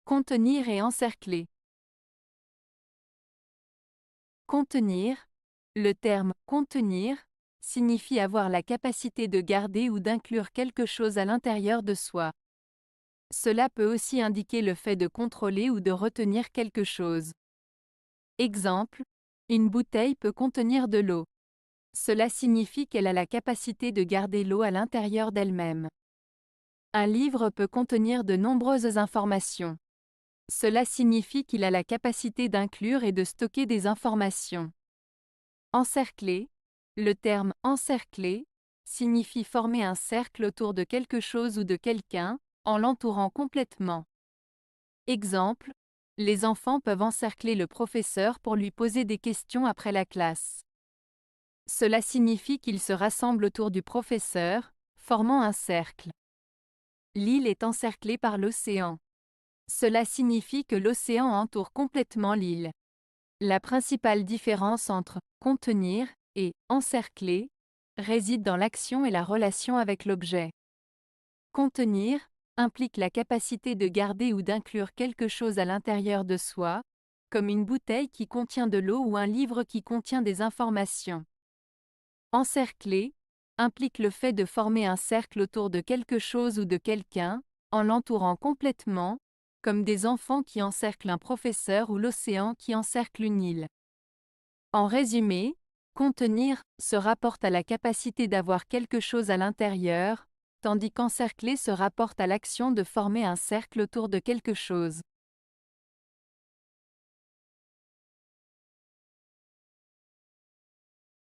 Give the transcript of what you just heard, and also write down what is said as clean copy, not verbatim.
Contenir et encercler. Contenir. Le terme « contenir » signifie avoir la capacité de garder ou d'inclure quelque chose à l'intérieur de soi. Cela peut aussi indiquer le fait de contrôler ou de retenir quelque chose. Exemple, une bouteille peut contenir de l'eau. Cela signifie qu'elle a la capacité de garder l'eau à l'intérieur d'elle-même. Un livre peut contenir de nombreuses informations. Cela signifie qu'il a la capacité d'inclure et de stocker des informations. Encercler. Le terme « encercler » signifie former un cercle autour de quelque chose ou de quelqu'un, en l'entourant complètement. Exemple, les enfants peuvent encercler le professeur pour lui poser des questions après la classe. Cela signifie qu'ils se rassemblent autour du professeur, formant un cercle. L'île est encerclée par l'océan. Cela signifie que l'océan entoure complètement l'île. La principale différence entre « contenir » et « encercler » réside dans l'action et la relation avec l'objet. Contenir implique la capacité de garder ou d'inclure quelque chose à l'intérieur de soi, comme une bouteille qui contient de l'eau ou un livre qui contient des informations. Encercler implique le fait de former un cercle autour de quelque chose ou de quelqu'un, en l'entourant complètement, comme des enfants qui encerclent un professeur ou l'océan qui encercle une île. En résumé, contenir se rapporte à la capacité d'avoir quelque chose à l'intérieur, tandis qu'encercler se rapporte à l'action de former un cercle autour de quelque chose.